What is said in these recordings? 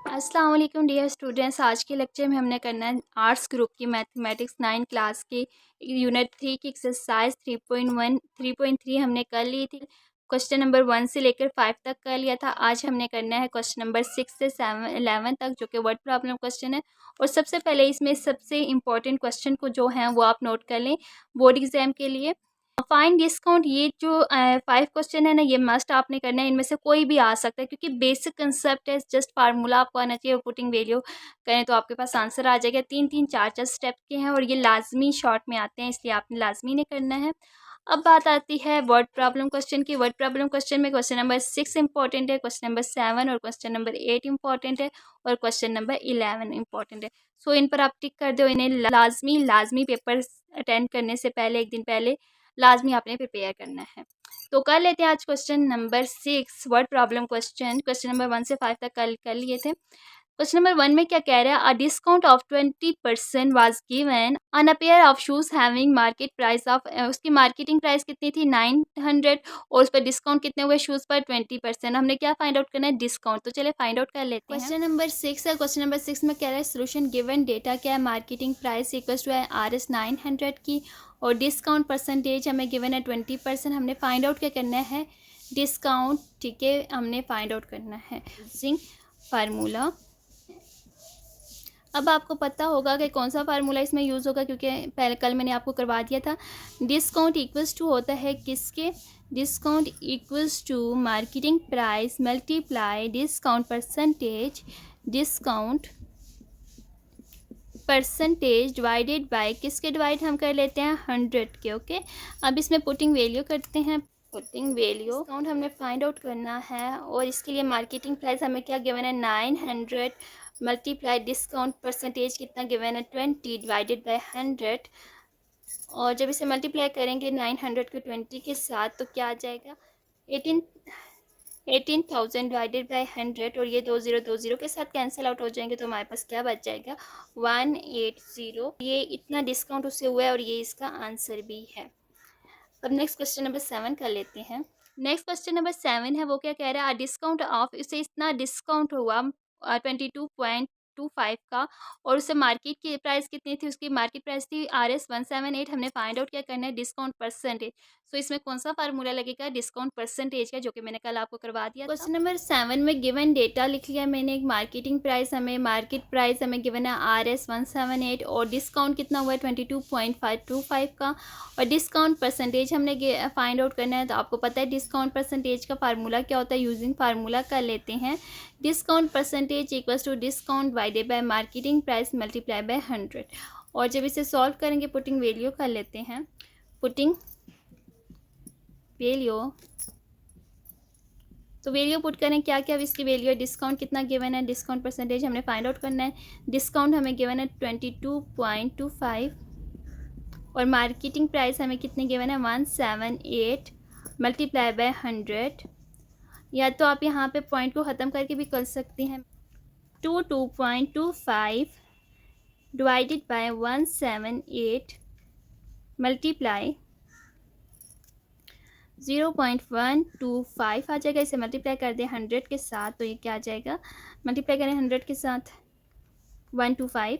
अस्सलाम वालेकुम dear students. आज के लेक्चर में हमने करना है आर्ट्स ग्रुप की मैथमेटिक्स 9 क्लास की यूनिट 3 की एक्सरसाइज 3.1 3.3 हमने कर ली थी। क्वेश्चन नंबर 1 से लेकर 5 तक कर लिया था। आज हमने करना है क्वेश्चन नंबर 6 से 11 तक, जो कि वर्ड प्रॉब्लम क्वेश्चन है। और सबसे पहले इसमें सबसे इम्पोर्टेंट क्वेश्चन को जो है वो आप नोट कर लें बोर्ड एग्जाम के लिए। फाइंड डिस्काउंट, ये जो 5 क्वेश्चन है ना, ये मस्ट आपने करना है। इनमें से कोई भी आ सकता है क्योंकि बेसिक कंसेप्ट है, जस्ट फार्मूला आपको आना चाहिए। पुटिंग वैल्यू करें तो आपके पास आंसर आ जाएगा। 3-3 4-4 स्टेप के हैं और ये लाजमी शॉर्ट में आते हैं, इसलिए आपने लाजमी ने करना है। अब बात आती है वर्ड प्रॉब्लम क्वेश्चन की। वर्ड प्रॉब्लम क्वेश्चन में क्वेश्चन नंबर 6 इंपॉर्टेंट है, क्वेश्चन नंबर 7 और क्वेश्चन नंबर 8 इंपॉर्टेंट है और क्वेश्चन नंबर 11 इंपॉर्टेंट है। सो इन पर आप टिक कर दो। इन्हें लाजमी पेपर अटेंड करने से पहले, एक दिन पहले लाजमी आपने प्रिपेयर करना है। तो कर लेते हैं आज question number 6 word problem question. Question number 1 से 5 तक कल कर लिए थे। क्वेश्चन नंबर 1 में क्या कह रहा है, अ discount of 20% was given on a pair of shoes having market price of, उसकी मार्केटिंग प्राइस कितनी थी 900 और उस पर डिस्काउंट कितने हुए शूज पर 20%। हमने क्या फाइंड आउट करना है, डिस्काउंट। तो चले फाइंड आउट कर लेते हैं। क्वेश्चन नंबर 6 है। क्वेश्चन नंबर 6 में कह रहा है सोल्यूशन गिवन डेटा क्या है, मार्केटिंग प्राइस इक्वल्स टू है RS 900 की और डिस्काउंट परसेंटेज हमें गिवन है 20%। हमने फाइंड आउट क्या करना है, डिस्काउंट। ठीक है, हमने फाइंड आउट करना है यूजिंग फार्मूला। अब आपको पता होगा कि कौन सा फार्मूला इसमें यूज़ होगा, क्योंकि पहले कल मैंने आपको करवा दिया था। डिस्काउंट इक्वल्स टू होता है किसके, discount equals to marketing price multiply discount percentage, discount percentage divided by किसके डिवाइड हम कर लेते हैं 100 के। ओके, अब इसमें पुटिंग वैल्यू करते हैं। पुटिंग वैल्यू डिस्काउंट हमें फाइंड आउट करना है और इसके लिए मार्केटिंग प्राइस हमें क्या गिवन है 900 मल्टीप्लाई डिस्काउंट परसेंटेज कितना गिवन है 20 डिवाइडेड बाय 100। और जब इसे मल्टीप्लाई करेंगे 900 को 20 के साथ तो क्या आ जाएगा 18,000 डिवाइडेड बाय 100 और ये 20 के साथ कैंसिल आउट हो जाएंगे तो हमारे पास क्या बच जाएगा 180। ये इतना डिस्काउंट उससे हुआ है और ये इसका आंसर भी है। अब नेक्स्ट क्वेश्चन नंबर 7 कर लेते हैं। नेक्स्ट क्वेश्चन नंबर 7 है, वो क्या कह रहा है, डिस्काउंट ऑफ, इसे इतना डिस्काउंट हुआ 22.25 का और उससे मार्केट की प्राइस कितनी थी, उसकी मार्केट प्राइस थी RS 178। हमने फाइंड आउट क्या करना है, डिस्काउंट परसेंटेज। सो इसमें कौन सा फार्मूला लगेगा, डिस्काउंट परसेंटेज का, जो कि मैंने कल आपको करवा दिया। क्वेश्चन नंबर 7 में गिवन डेटा लिख लिया मैंने। एक मार्केटिंग प्राइस हमें, मार्केट प्राइस हमें गिवन है RS 178 और डिस्काउंट कितना हुआ है 22.525 का और डिस्काउंट परसेंटेज हमने फाइंड आउट करना है। तो आपको पता है डिस्काउंट परसेंटेज का फार्मूला क्या होता है, यूजिंग फार्मूला कर लेते हैं। Discount percentage equals to discount divided by marketing price multiply by 100। और जब इसे सॉल्व करेंगे पुटिंग वैल्यू कर लेते हैं। पुटिंग वैल्यू, तो वैल्यू पुट करें क्या क्या, अब इसकी वैल्यू है, डिस्काउंट कितना गिवन है, डिस्काउंट परसेंटेज हमने फाइंड आउट करना है। डिस्काउंट हमें गिवन है 22.25 और मार्केटिंग प्राइस हमें कितने गिवन है 178 मल्टीप्लाई बाय 100। या तो आप यहाँ पे पॉइंट को ख़त्म करके भी कर सकते हैं। 22.25 डिवाइडेड बाय 178 मल्टीप्लाई 0.125 आ जाएगा। इसे मल्टीप्लाई कर दें 100 के साथ तो ये क्या आ जाएगा, मल्टीप्लाई करें 100 के साथ 125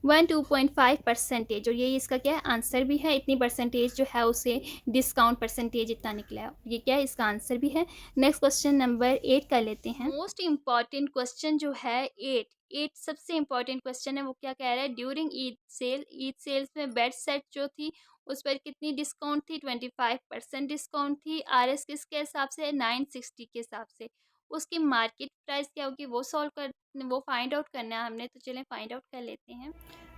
12.5% और ये इसका क्या है आंसर भी है। इतनी परसेंटेज जो है उसे डिस्काउंट परसेंटेज इतना निकला है, ये क्या है इसका आंसर भी है। नेक्स्ट क्वेश्चन नंबर 8 कर लेते हैं। मोस्ट इम्पॉर्टेंट क्वेश्चन जो है 8 सबसे इम्पॉर्टेंट क्वेश्चन है। वो क्या कह रहा है, ड्यूरिंग ईद सेल्स में बेड सेट जो थी उस पर कितनी डिस्काउंट थी 25% डिस्काउंट थी। RS किसके हिसाब से 960 के हिसाब से, उसकी मार्केट प्राइस क्या होगी वो फाइंड आउट करना है हमने। तो चलें फाइंड आउट कर लेते हैं।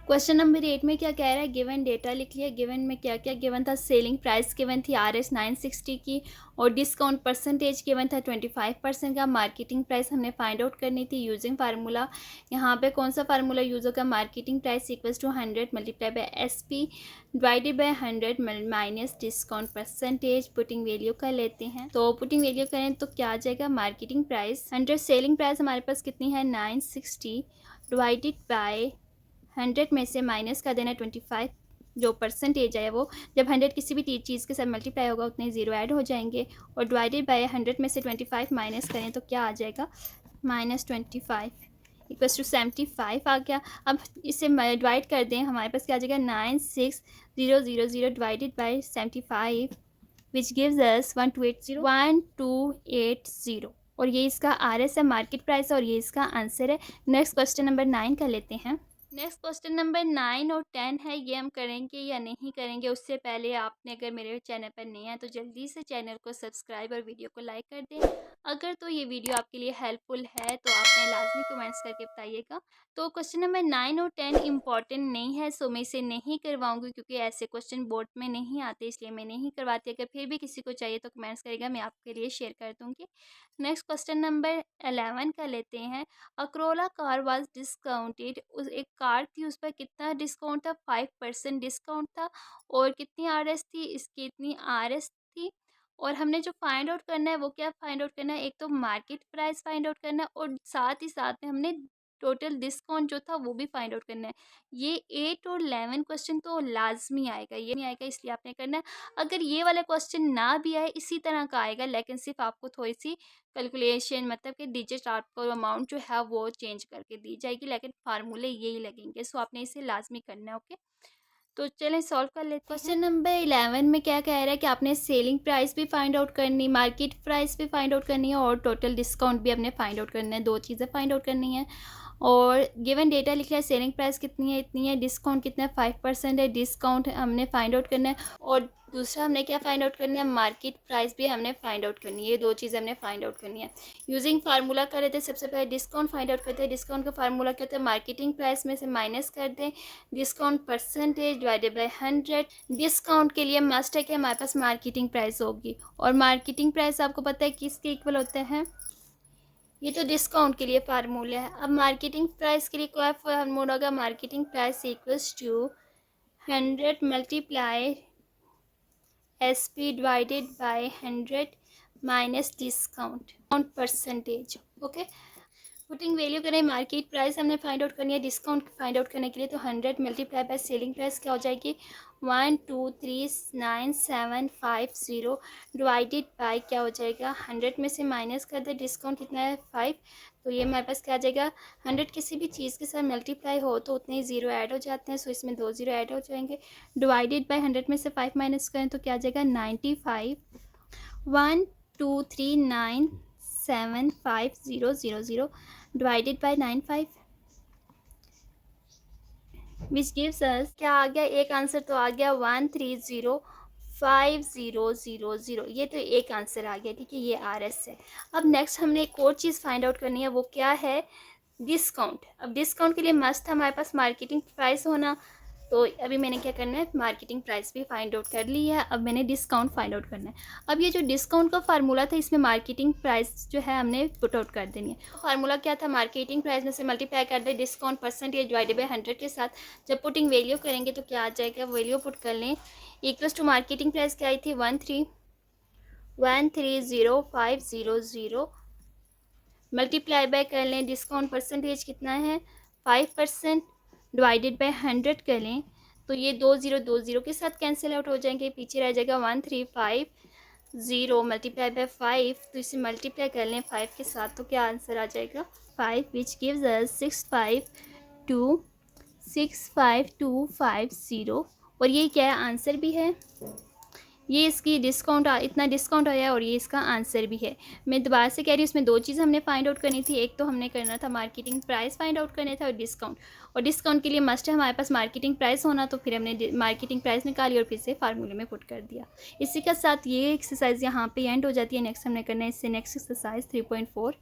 क्वेश्चन नंबर 8 में क्या कह रहा है, गिवन डेटा लिख लिया। गिवन में क्या क्या गिवन था, सेलिंग प्राइस गिवन थी RS 960 की और डिस्काउंट परसेंटेज गिवन था 25% का। मार्केटिंग प्राइस हमने फाइंड आउट करनी थी यूजिंग फार्मूला। यहाँ पे कौन सा फार्मूला यूज़ होगा, marketing price equals to 100 multiply by SP divided by 100 minus discount percentage. Putting value कर लेते हैं। तो पुटिंग वैल्यू करें तो क्या आ जाएगा, मार्केटिंग प्राइस 100, सेलिंग प्राइस हमारे पास कितनी है 960 डिवाइडेड बाय 100 में से माइनस कर देना 25 जो परसेंटेज है वो जब 100 किसी भी चीज़ के साथ मल्टीप्लाई होगा उतने ज़ीरो ऐड हो जाएंगे। और डिवाइडेड बाय 100 में से 25 माइनस करें तो क्या आ जाएगा, -25 इक्वल्स टू 75 आ गया। अब इसे डिवाइड कर दें, हमारे पास क्या आ जाएगा 96000 divided by 75 which gives us 1280 और ये इसका RS है, मार्केट प्राइस है, और ये इसका आंसर है। नेक्स्ट क्वेश्चन नंबर 9 का लेते हैं। नेक्स्ट क्वेश्चन नंबर 9 और 10 है, ये हम करेंगे या नहीं करेंगे उससे पहले आपने अगर मेरे चैनल पर नए हैं तो जल्दी से चैनल को सब्सक्राइब और वीडियो को लाइक कर दें। अगर तो ये वीडियो आपके लिए हेल्पफुल है तो आपने लाजमी कमेंट्स करके बताइएगा। तो क्वेश्चन नंबर 9 और 10 इंपॉर्टेंट नहीं है, सो मैं इसे नहीं करवाऊंगी क्योंकि ऐसे क्वेश्चन बोर्ड में नहीं आते, इसलिए मैं नहीं करवाती। अगर फिर भी किसी को चाहिए तो कमेंट्स करेगा, मैं आपके लिए शेयर कर दूँगी। नेक्स्ट क्वेश्चन नंबर 11 का लेते हैं। अक्रोला कार वाज डिस्काउंटेड, उस एक कार थी उस पर कितना डिस्काउंट था, 5% डिस्काउंट था। और कितनी RS थी, इसकी इतनी RS थी। और हमने जो फाइंड आउट करना है वो क्या फाइंड आउट करना है, एक तो मार्केट प्राइस फाइंड आउट करना है और साथ ही साथ में हमने टोटल डिस्काउंट जो था वो भी फाइंड आउट करना है। ये 8 और 11 क्वेश्चन तो लाजमी आएगा, ये नहीं आएगा इसलिए आपने करना है। अगर ये वाला क्वेश्चन ना भी आए इसी तरह का आएगा, लेकिन सिर्फ आपको थोड़ी सी कैलकुलेशन मतलब कि डिजिट आपको अमाउंट जो है वो चेंज करके दी जाएगी, लेकिन फार्मूले यही लगेंगे। सो आपने इसे लाजमी करना है। ओके, तो चलें सॉल्व कर लेते हैं। क्वेश्चन नंबर 11 में क्या कह रहा है कि आपने सेलिंग प्राइस भी फाइंड आउट करनी, मार्केट प्राइस भी फाइंड आउट करनी है और टोटल डिस्काउंट भी आपने फाइंड आउट करना है, दो चीज़ें फाइंड आउट करनी है। और गिवन डेटा लिखा है, सेलिंग प्राइस कितनी है, इतनी है, डिस्काउंट कितना है, 5% है, डिस्काउंट हमने फाइंड आउट करना है। और दूसरा हमने क्या फाइंड आउट करना है, मार्केट प्राइस भी हमने फाइंड आउट करनी है। ये दो चीज़ें हमने फाइंड आउट करनी है। यूजिंग फार्मूला कर रहे थे, सबसे पहले डिस्काउंट फाइंड आउट करते हैं। डिस्काउंट का फार्मूला क्या होता है, मार्केटिंग प्राइस में से माइनस कर दें discount percentage divided by 100। Discount के लिए मस्ट है कि हमारे पास मार्केटिंग प्राइस होगी, और मार्केटिंग प्राइस आपको पता है किसके इक्वल होते हैं, ये तो डिस्काउंट के लिए फार्मूला है। अब मार्केटिंग प्राइस के लिए क्या फार्मूला होगा, marketing price equals to 100 multiply SP divided by 100 minus discount percentage. Okay, putting value करें, मार्केट प्राइस हमने फाइंड आउट करनी है, डिस्काउंट फाइंड आउट करने के लिए तो 100 मल्टीप्लाई बाय सेलिंग प्राइस क्या हो जाएगी, 1239750 डिवाइडेड बाय क्या हो जाएगा, 100 में से माइनस कर दे, डिस्काउंट कितना है 5, तो ये हमारे पास क्या आ जाएगा, 100 किसी भी चीज़ के साथ मल्टीप्लाई हो तो उतने ही ज़ीरो ऐड हो जाते हैं, सो इसमें 2 ज़ीरो ऐड हो जाएंगे। डिवाइडेड बाय 100 में से 5 माइनस करें तो क्या आ जाएगा 95, 123975000 divided by 95 which gives us क्या आ गया, एक आंसर तो आ गया 1305000। ये तो एक आंसर आ गया, ठीक है, ये RS है। अब नेक्स्ट हमने एक और चीज़ फाइंड आउट करनी है, वो क्या है, डिस्काउंट। अब डिस्काउंट के लिए मस्ट हमारे पास मार्केटिंग प्राइस होना, तो अभी मैंने क्या करना है, मार्केटिंग प्राइस भी फाइंड आउट कर ली है, अब मैंने डिस्काउंट फाइंड आउट करना है। अब ये जो डिस्काउंट का फार्मूला था इसमें मार्केटिंग प्राइस जो है हमने पुट आउट कर देनी है। फार्मूला क्या था, मार्केटिंग प्राइस में से मल्टीप्लाई कर दे डिस्काउंट परसेंटेज डिवाइडेड बाय 100 के साथ। जब पुटिंग वैल्यू करेंगे तो क्या आ जाएगा, वैल्यू पुट कर लें, इक्वल्स टू मार्केटिंग प्राइस क्या आई थी 1313050, मल्टीप्लाई बाय कर लें डिस्काउंट परसेंटेज कितना है 5%, डिवाइडेड बाय 100 कर लें तो ये 2 के साथ कैंसिल आउट हो जाएंगे, पीछे रह जाएगा 1350 मल्टीप्लाई बाय 5, तो इसे मल्टीप्लाई कर लें 5 के साथ तो क्या आंसर आ जाएगा 5 विच गिव्स अस 65250 और ये क्या है, आंसर भी है। ये इसकी डिस्काउंट इतना डिस्काउंट आया है और ये इसका आंसर भी है। मैं दोबारा से कह रही हूँ, इसमें दो चीज़ें हमने फाइंड आउट करनी थी, एक तो हमने करना था मार्केटिंग प्राइस फाइंड आउट करना था और डिस्काउंट के लिए मस्ट है हमारे पास मार्केटिंग प्राइस होना, तो फिर हमने मार्केटिंग प्राइस निकाली और फिर से फार्मूले में पुट कर दिया। इसी के साथ ये एक्सरसाइज यहाँ पे एंड हो जाती है। नेक्स्ट हमने करना है इससे नेक्स्ट एक्सरसाइज 3.4।